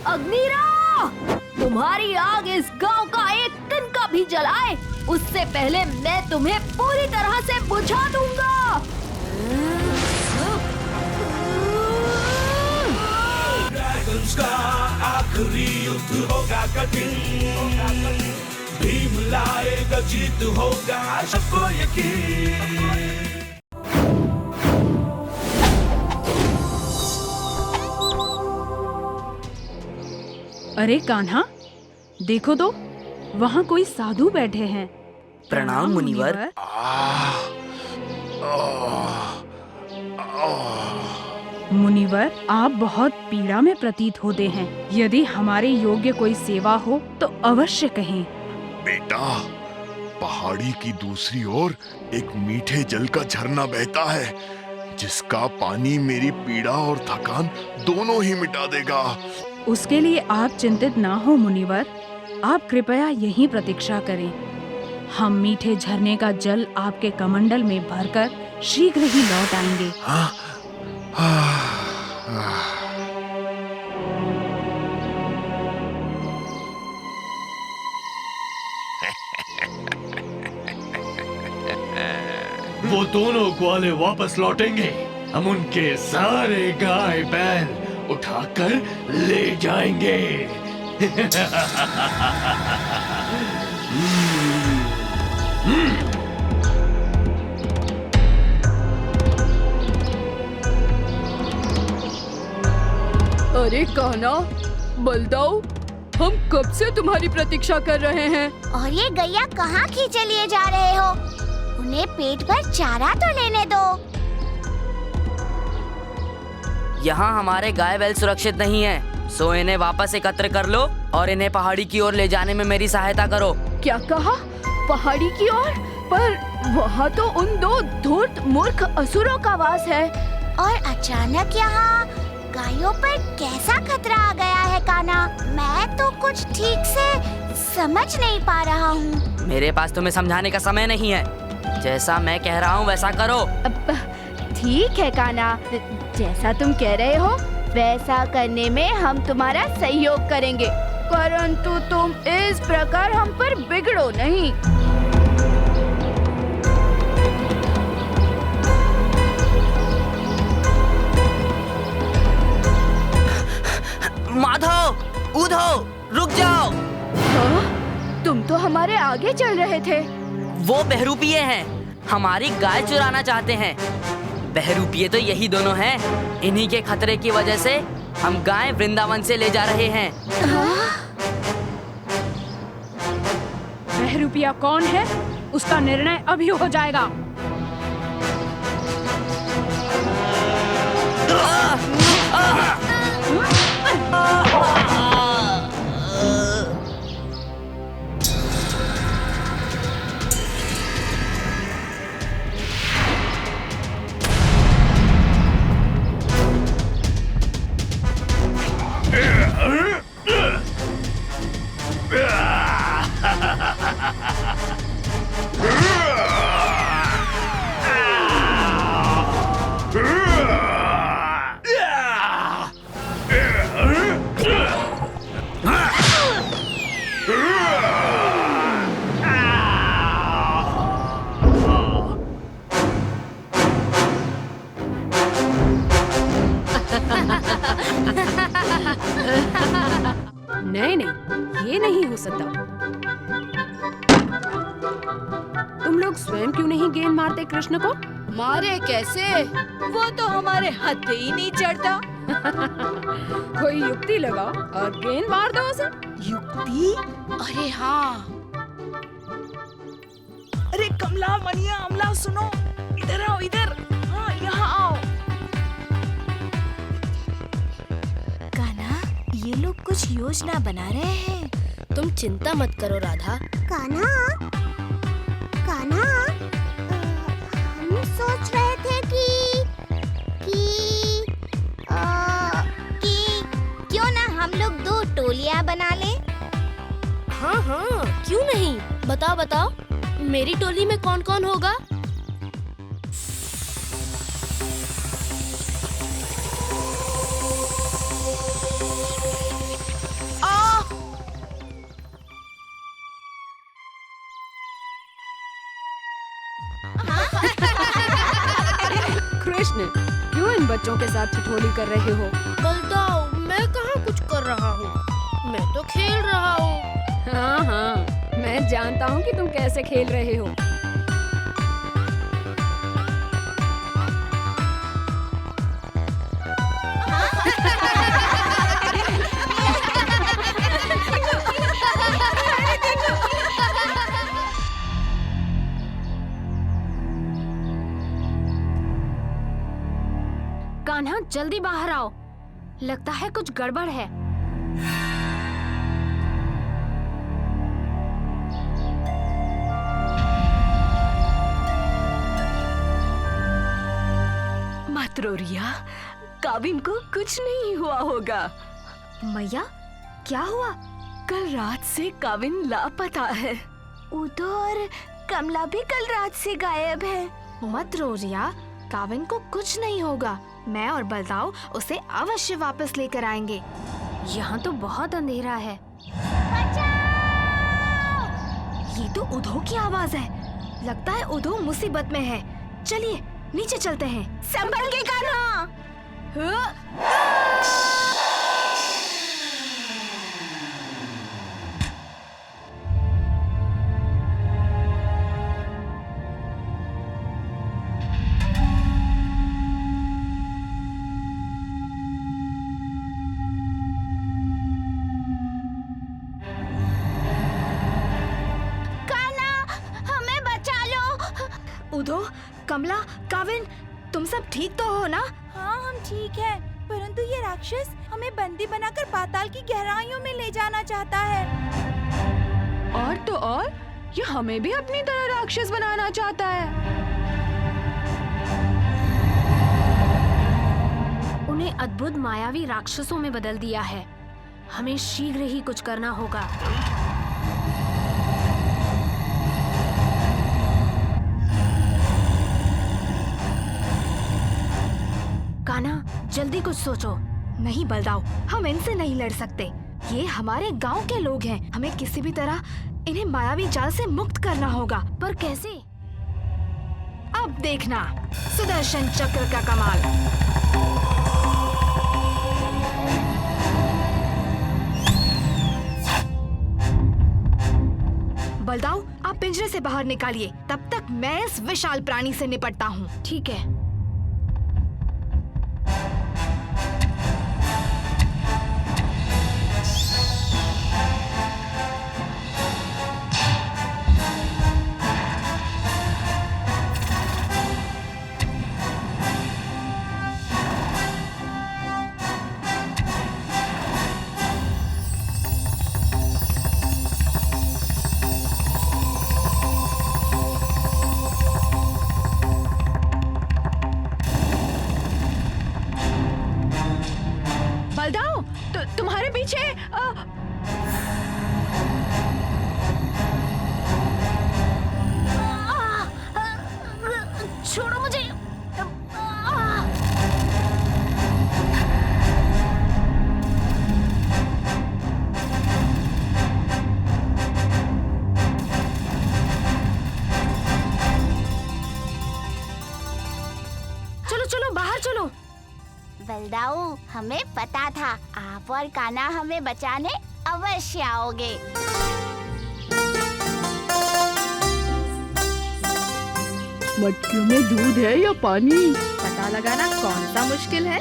अग्निरा, तुम्हारी आग इस गांव का एक तिनका भी जलाए उससे पहले मैं तुम्हें पूरी तरह से बुझा दूंगा। ड्रैगन्स का आखिरी युद्ध होगा कठिन, भीम लाएगा जीत होगा सबको यकीन। अरे कान्हा, देखो तो वहाँ कोई साधु बैठे हैं। प्रणाम मुनिवर। मुनिवर, आप बहुत पीड़ा में प्रतीत होते हैं। यदि हमारे योग्य कोई सेवा हो तो अवश्य कहें। बेटा, पहाड़ी की दूसरी ओर एक मीठे जल का झरना बहता है, जिसका पानी मेरी पीड़ा और थकान दोनों ही मिटा देगा। उसके लिए आप चिंतित ना हो मुनिवर, आप कृपया यहीं प्रतीक्षा करें। हम मीठे झरने का जल आपके कमंडल में भरकर शीघ्र ही लौट आएंगे। वो दोनों ग्वाले वापस लौटेंगे, हम उनके सारे गाय बैल उठाकर ले जाएंगे। अरे कान्हा, बलदाऊ, हम कब से तुम्हारी प्रतीक्षा कर रहे हैं। और ये गैया कहाँ खींचे लिए जा रहे हो? उन्हें पेट भर चारा तो लेने दो। यहाँ हमारे गाय बैल सुरक्षित नहीं है, सो इन्हें वापस एकत्र कर लो और इन्हें पहाड़ी की ओर ले जाने में मेरी सहायता करो। क्या कहा? पहाड़ी की ओर? पर वहाँ तो उन दो धूर्त मूर्ख असुरों का वास है। और अचानक यहाँ गायों पर कैसा खतरा आ गया है कान्हा? मैं तो कुछ ठीक से समझ नहीं पा रहा हूँ। मेरे पास तुम्हें समझाने का समय नहीं है, जैसा मैं कह रहा हूँ वैसा करो। ठीक है कान्हा, जैसा तुम कह रहे हो वैसा करने में हम तुम्हारा सहयोग करेंगे, परंतु तुम इस प्रकार हम पर बिगड़ो नहीं। माधव, उधो, रुक जाओ। तुम तो हमारे आगे चल रहे थे। वो बहरूपिये हैं, हमारी गाय चुराना चाहते हैं। बहरूपिये तो यही दोनों हैं। इन्हीं के खतरे की वजह से हम गाय वृंदावन से ले जा रहे हैं। बहरूपिया कौन है, उसका निर्णय अभी हो जाएगा। नहीं नहीं, ये नहीं हो सकता। तुम लोग स्वयं क्यों नहीं गेंद मारते कृष्ण को? मारे कैसे? वो तो हमारे हाथ ही नहीं चढ़ता। कोई युक्ति लगा और गेंद मार दो उसे। युक्ति? अरे हाँ। अरे कमला, मनिया, अमला, सुनो, इधर आओ, इधर। हाँ, यहाँ आओ। कान्हा, ये लोग कुछ योजना बना रहे हैं। तुम चिंता मत करो राधा। कान्हा, कान्हा, हम सोच रहे थे कि क्यों ना हम लोग 2 टोलियां बना लें। हाँ हाँ, क्यों नहीं? बताओ बताओ, मेरी टोली में कौन कौन होगा? पूछने। क्यों इन बच्चों के साथ ठिठोली कर रहे हो? बलदाओ, मैं कहाँ कुछ कर रहा हूँ, मैं तो खेल रहा हूँ। हाँ हाँ, मैं जानता हूँ कि तुम कैसे खेल रहे हो। कान्हा, जल्दी बाहर आओ। लगता है कुछ गड़बड़ है। मत रो रिया, काविन को कुछ नहीं हुआ होगा। मैया, क्या हुआ? कल रात से काविन लापता है। उदो और कमला भी कल रात से गायब है। मत रो रिया, काविन को कुछ नहीं होगा। मैं और बलदाऊ उसे अवश्य वापस लेकर आएंगे। यहाँ तो बहुत अंधेरा है। ये तो उदो की आवाज है। लगता है उदो मुसीबत में है। चलिए नीचे चलते हैं। संभल के कान्हा। उदो, कमला, काविन, तुम सब ठीक तो हो ना? हाँ, हम ठीक हैं, परंतु ये राक्षस हमें बंदी बनाकर पाताल की गहराइयों में ले जाना चाहता है। और तो और, ये हमें भी अपनी तरह राक्षस बनाना चाहता है। उन्हें अद्भुत मायावी राक्षसों में बदल दिया है। हमें शीघ्र ही कुछ करना होगा। कान्हा, जल्दी कुछ सोचो। नहीं बलदाऊ, हम इनसे नहीं लड़ सकते। ये हमारे गांव के लोग हैं। हमें किसी भी तरह इन्हें मायावी जाल से मुक्त करना होगा। पर कैसे? अब देखना सुदर्शन चक्र का कमाल। बलदाऊ, आप पिंजरे से बाहर निकालिए। तब तक मैं इस विशाल प्राणी से निपटता हूँ। ठीक है। बलदाऊ, तुम्हारे पीछे। छोड़ो मुझे। चलो चलो, बाहर चलो। बलदाऊ, हमें पता था आप और कान्हा हमें बचाने अवश्य आओगे। मटकियों में दूध है या पानी, पता लगाना कौन सा मुश्किल है।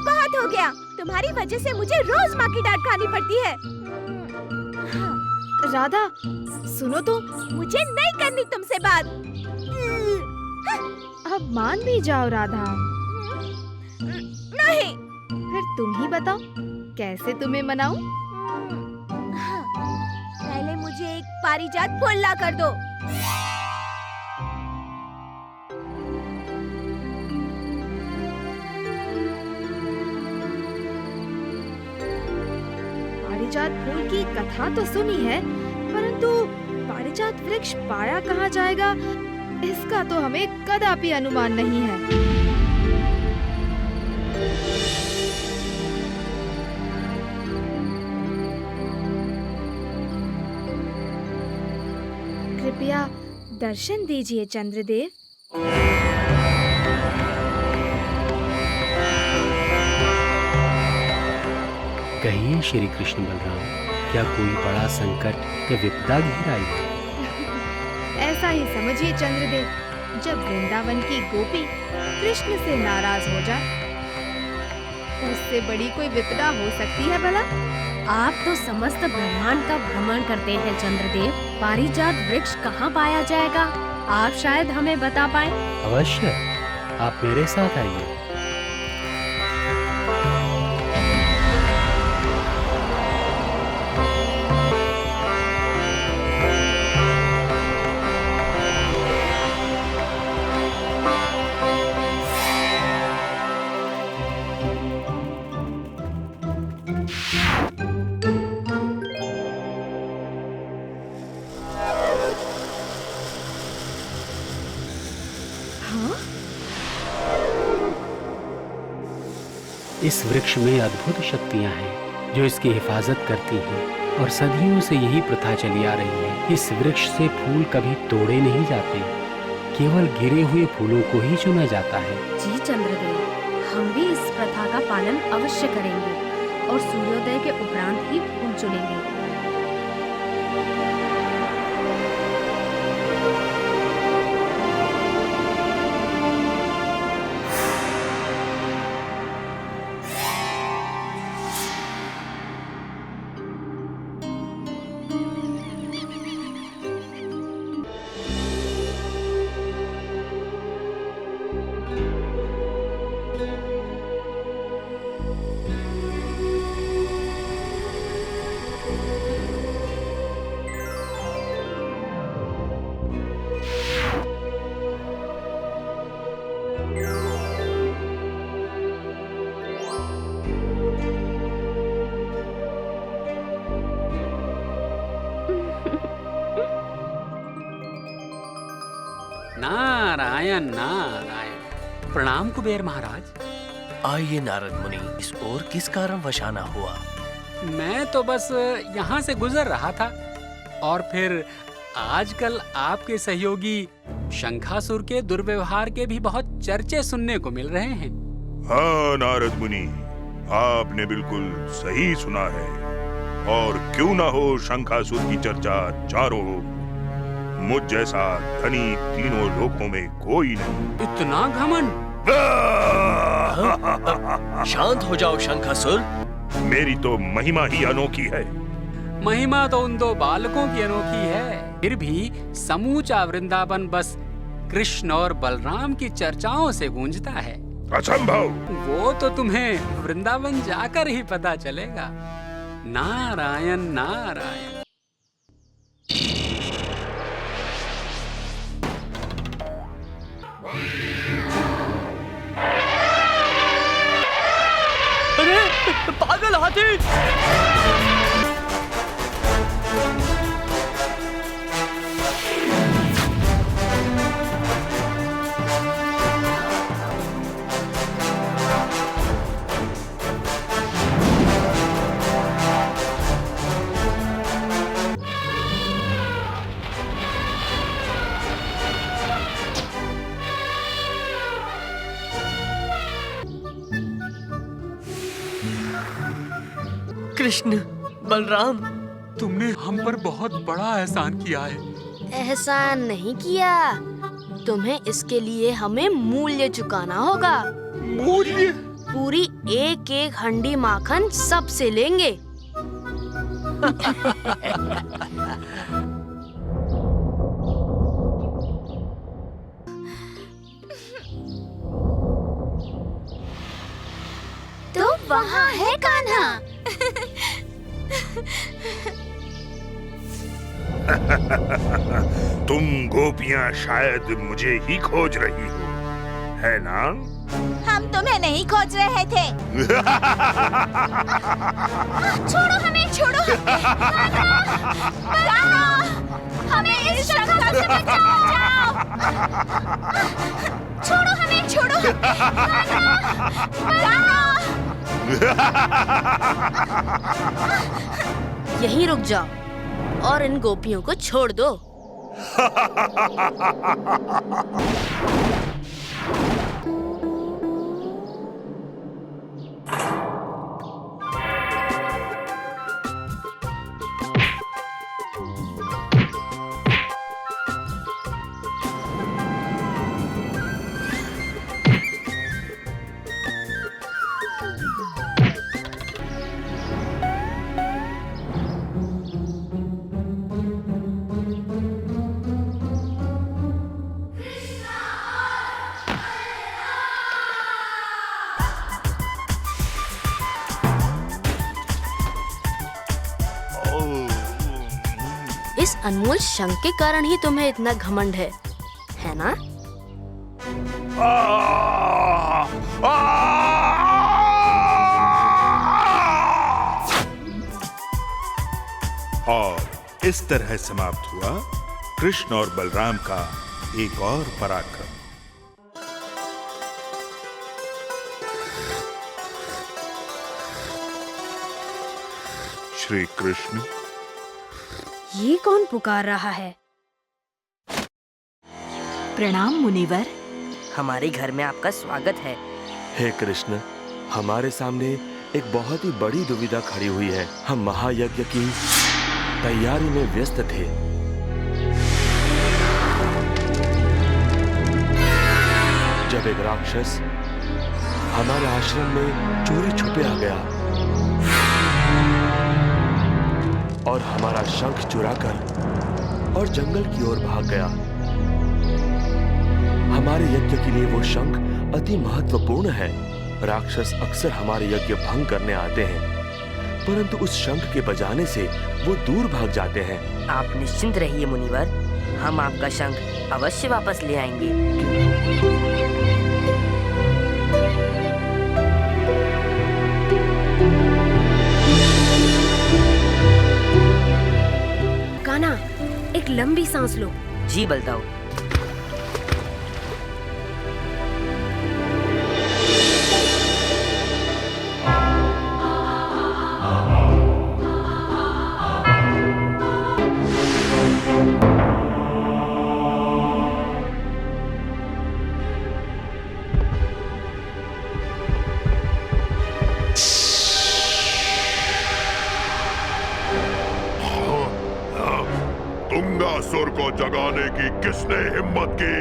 बहुत हो गया, तुम्हारी वजह से मुझे रोज माँ की डांट खानी पड़ती है। राधा, सुनो तो, मुझे नहीं करनी तुमसे बात। अब मान भी जाओ राधा। नहीं। फिर तुम ही बताओ, कैसे तुम्हें मनाऊं? पहले मुझे एक पारिजात फूल ला कर दो। पारिजात फूल की कथा तो सुनी है, परंतु पारिजात वृक्ष पाया कहाँ जाएगा, इसका तो हमें कदापि अनुमान नहीं है। कृपया दर्शन दीजिए चंद्रदेव। कहिए श्री कृष्ण बलराम, क्या कोई बड़ा संकट या विपदा घेर आई है? ऐसा ही समझिए चंद्रदेव, जब वृंदावन की गोपी कृष्ण से नाराज हो जाए, उससे बड़ी कोई विपदा हो सकती है भला? आप तो समस्त ब्रह्मांड का भ्रमण करते हैं चंद्रदेव। पारिजात वृक्ष कहाँ पाया जाएगा? आप शायद हमें बता पाएं। अवश्य, आप मेरे साथ आइए। इस वृक्ष में अद्भुत शक्तियां हैं जो इसकी हिफाजत करती हैं और सदियों से यही प्रथा चली आ रही है। इस वृक्ष से फूल कभी तोड़े नहीं जाते, केवल गिरे हुए फूलों को ही चुना जाता है। जी चंद्रदेव, हम भी इस प्रथा का पालन अवश्य करेंगे और सूर्योदय के उपरांत ही फूल चुनेंगे। नारायण नारायण। प्रणाम कुबेर महाराज। आइए नारद मुनि, इस ओर किस कारण वशाना हुआ? मैं तो बस यहाँ से गुजर रहा था और फिर आजकल आपके सहयोगी शंखासुर के दुर्व्यवहार के भी बहुत चर्चे सुनने को मिल रहे हैं। हाँ नारद मुनि, आपने बिल्कुल सही सुना है। और क्यों ना हो शंखासुर की चर्चा चारों ओर। मुझ जैसा धनी तीनों लोकों में कोई नहीं। इतना घमंड? शांत हो जाओ शंखासुर। मेरी तो महिमा ही अनोखी है। महिमा तो उन दो बालकों की अनोखी है, फिर भी समूचा वृंदावन बस कृष्ण और बलराम की चर्चाओं से गूंजता है। असंभव। वो तो तुम्हें वृंदावन जाकर ही पता चलेगा। नारायण नारायण। अरे पागल हाथी! कृष्ण, बलराम, तुमने हम पर बहुत बड़ा एहसान किया है। एहसान नहीं किया, तुम्हें इसके लिए हमें मूल्य चुकाना होगा। मूल्य? पूरी एक एक हंडी माखन सबसे लेंगे। तो वहाँ है कान्हा। तुम गोपियाँ शायद मुझे ही खोज रही हो, है ना? हम तुम्हें नहीं खोज रहे थे। छोड़ो हमें, छोड़ो हमें इस शंखा से बचाओ। छोड़ो हमें, छोड़ो यहीं रुक जाओ और इन गोपियों को छोड़ दो। इस अनमोल शंख के कारण ही तुम्हें इतना घमंड है ना? और इस तरह समाप्त हुआ कृष्ण और बलराम का एक और पराक्रम। श्री कृष्ण। ये कौन पुकार रहा है? प्रणाम मुनिवर। हमारे घर में आपका स्वागत है। हे कृष्ण, हमारे सामने एक बहुत ही बड़ी दुविधा खड़ी हुई है। हम महायज्ञ की तैयारी में व्यस्त थे। जब एक राक्षस हमारे आश्रम में चोरी छुपे आ गया और हमारा शंख चुराकर और जंगल की ओर भाग गया। हमारे यज्ञ के लिए वो शंख अति महत्वपूर्ण है। राक्षस अक्सर हमारे यज्ञ भंग करने आते हैं, परंतु उस शंख के बजाने से वो दूर भाग जाते हैं। आप निश्चिंत रहिए मुनिवर, हम आपका शंख अवश्य वापस ले आएंगे। कान्हा, एक लंबी सांस लो। जी बलदाऊ। तुंगासुर को जगाने की किसने हिम्मत की?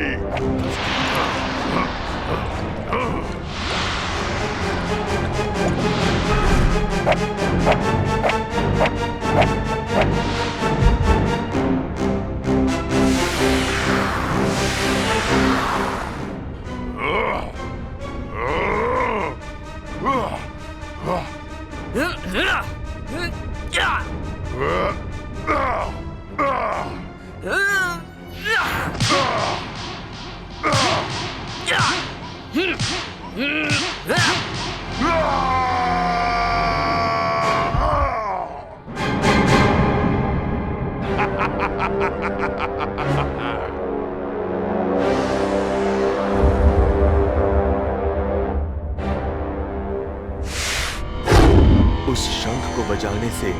उस शंख को बजाने से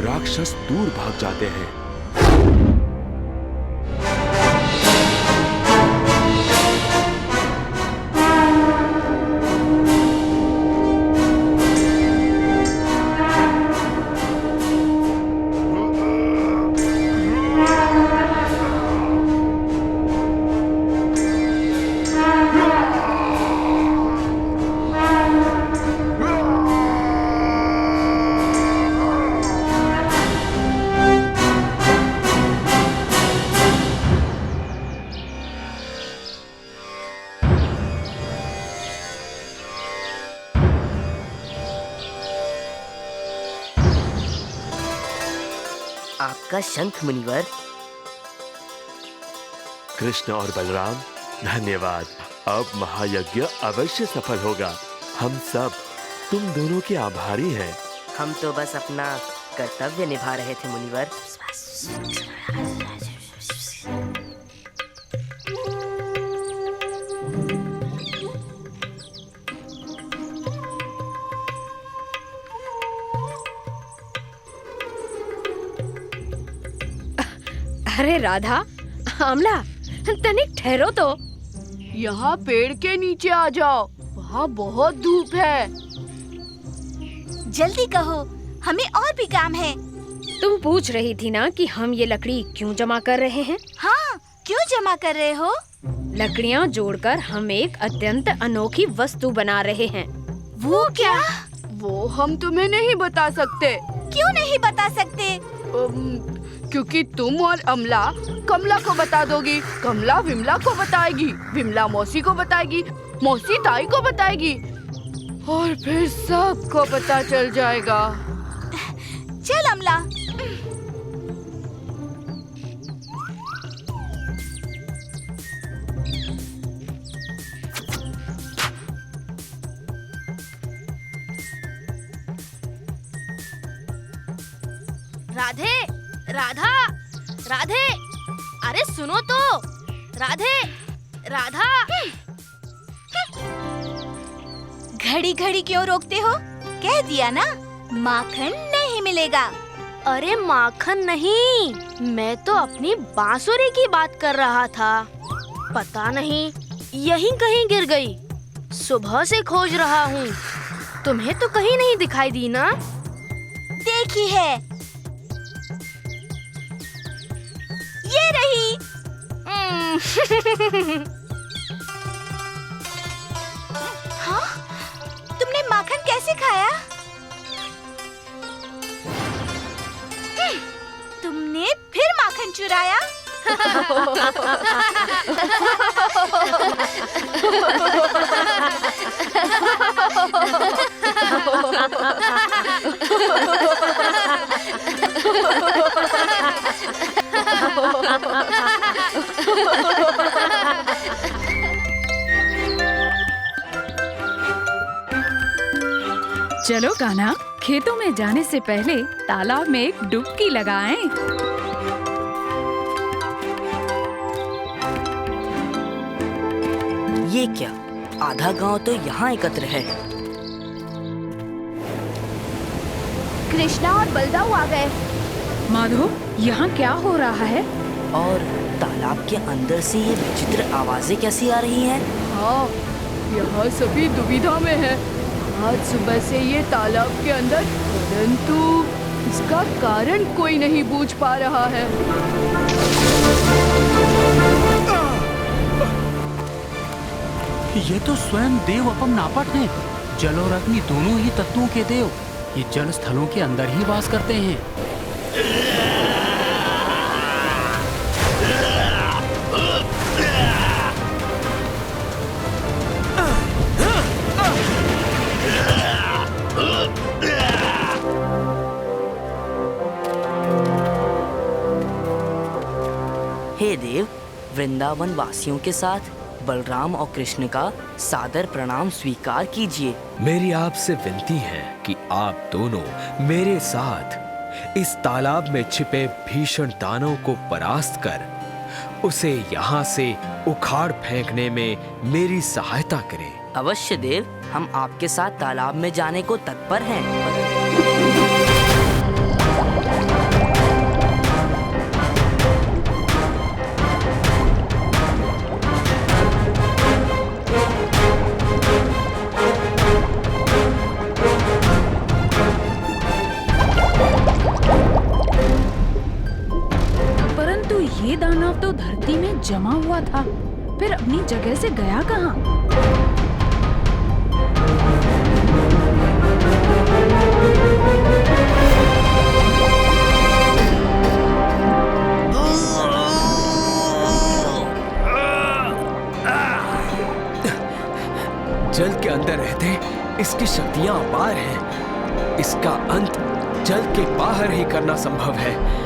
राक्षस दूर भाग जाते हैं। आपका शंख मुनिवर। कृष्ण और बलराम, धन्यवाद। अब महायज्ञ अवश्य सफल होगा। हम सब तुम दोनों के आभारी हैं। हम तो बस अपना कर्तव्य निभा रहे थे मुनिवर। अरे राधा, आमला, तनिक ठहरो तो। यहाँ पेड़ के नीचे आ जाओ, वहाँ बहुत धूप है। जल्दी कहो, हमें और भी काम है। तुम पूछ रही थी ना कि हम ये लकड़ी क्यों जमा कर रहे हैं? हाँ, क्यों जमा कर रहे हो? लकड़ियाँ जोड़कर हम एक अत्यंत अनोखी वस्तु बना रहे हैं। वो क्या? वो हम तुम्हें नहीं बता सकते। क्यों नहीं बता सकते? क्योंकि तुम और अमला कमला को बता दोगी, कमला विमला को बताएगी, विमला मौसी को बताएगी, मौसी ताई को बताएगी, और फिर सबको पता चल जाएगा। चल अमला। राधे, राधा, राधे, अरे सुनो तो, राधे, राधा। घड़ी घड़ी क्यों रोकते हो? कह दिया ना, माखन नहीं मिलेगा। अरे माखन नहीं, मैं तो अपनी बांसुरी की बात कर रहा था। पता नहीं यहीं कहीं गिर गई। सुबह से खोज रहा हूँ, तुम्हें तो कहीं नहीं दिखाई दी ना? देखी है, ये रही। हाँ? तुमने माखन कैसे खाया? तुमने फिर माखन चुराया? चलो कान्हा, खेतों में जाने से पहले तालाब में एक डुबकी लगाएं। ये क्या, आधा गांव तो यहाँ एकत्र है। कृष्णा और बलदाऊ आ गए। माधो, यहाँ क्या हो रहा है? और तालाब के अंदर से ये विचित्र आवाजें कैसी आ रही हैं? हाँ, यहाँ सभी दुविधा में है। आज सुबह से ये तालाब के अंदर, परंतु इसका कारण कोई नहीं बूझ पा रहा है। ये तो स्वयं देव अपम नापट हैं, जल और अग्नि दोनों ही तत्वों के देव। ये जल स्थलों के अंदर ही वास करते हैं। हे देव, वृंदावन वासियों के साथ बलराम और कृष्ण का सादर प्रणाम स्वीकार कीजिए। मेरी आपसे विनती है कि आप दोनों मेरे साथ इस तालाब में छिपे भीषण दानव को परास्त कर उसे यहाँ से उखाड़ फेंकने में मेरी सहायता करें। अवश्य देव, हम आपके साथ तालाब में जाने को तत्पर हैं। परंतु ये दानव तो धरती में जमा हुआ था, फिर अपनी जगह से गया कहाँ? जल के अंदर रहते इसकी शक्तियां अपार हैं। इसका अंत जल के बाहर ही करना संभव है।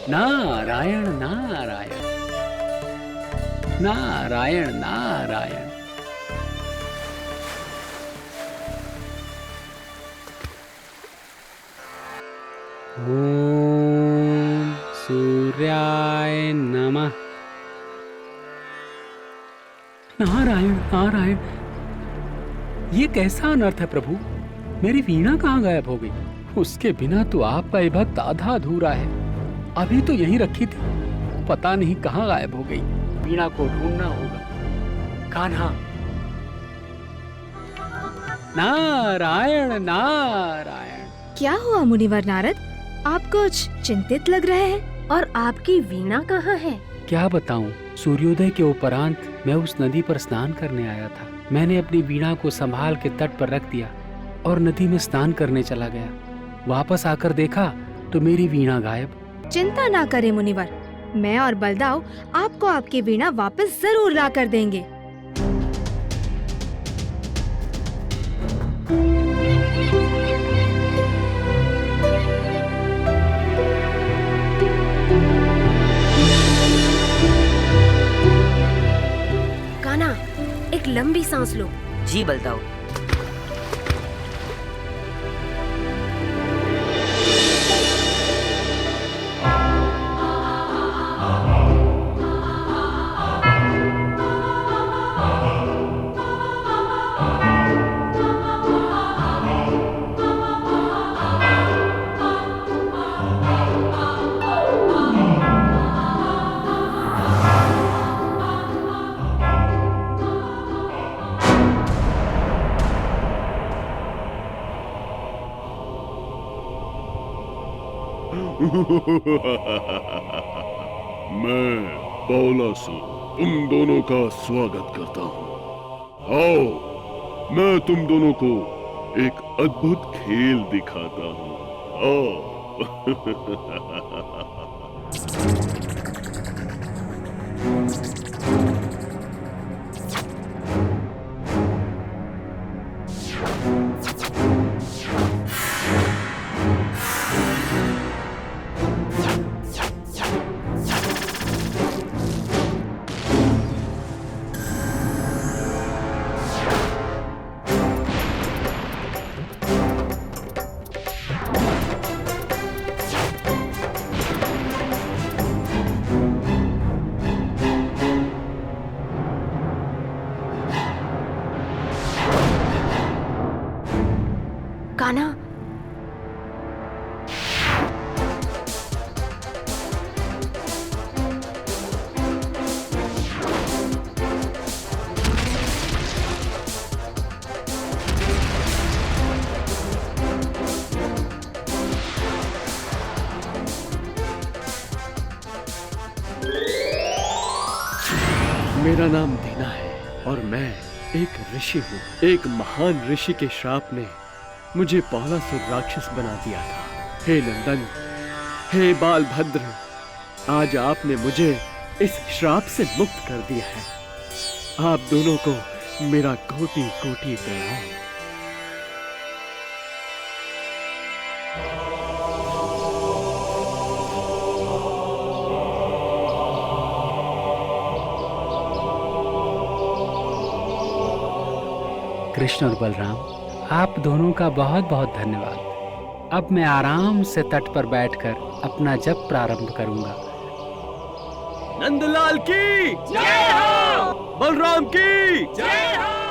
नारायण नारायण नारायण नारायण। ओम सूर्याय नमः। नारायण नारायण, ये कैसा अनर्थ है प्रभु? मेरी वीणा कहाँ गायब हो गई? उसके बिना तो आपका ये भक्त आधा अधूरा है। अभी तो यहीं रखी थी, पता नहीं कहाँ गायब हो गई। वीणा को ढूंढना होगा। कान्हा। नारायण नारायण। क्या हुआ मुनिवर नारद, आप कुछ चिंतित लग रहे हैं? और आपकी वीणा कहाँ है? क्या बताऊं, सूर्योदय के उपरांत मैं उस नदी पर स्नान करने आया था। मैंने अपनी वीणा को संभाल के तट पर रख दिया और नदी में स्नान करने चला गया। वापस आकर देखा तो मेरी वीणा गायब। चिंता ना करें मुनिवर, मैं और बलदाव आपको आपकी वीणा वापस जरूर ला कर देंगे। कान्हा, एक लंबी सांस लो। जी बलदाव। मैं बावलासुर तुम दोनों का स्वागत करता हूँ। आओ, मैं तुम दोनों को एक अद्भुत खेल दिखाता हूँ। आओ। कान्हा, मेरा नाम दीना है और मैं एक ऋषि हूँ। एक महान ऋषि के श्राप ने मुझे बावलासुर राक्षस बना दिया था। हे नंदन, हे बालभद्र, आज आपने मुझे इस श्राप से मुक्त कर दिया है। आप दोनों को मेरा कोटि कोटि प्रणाम। कृष्ण और बलराम, आप दोनों का बहुत बहुत धन्यवाद। अब मैं आराम से तट पर बैठकर अपना जप प्रारंभ करूंगा। नंदलाल की जय हो, बलराम की जय हो।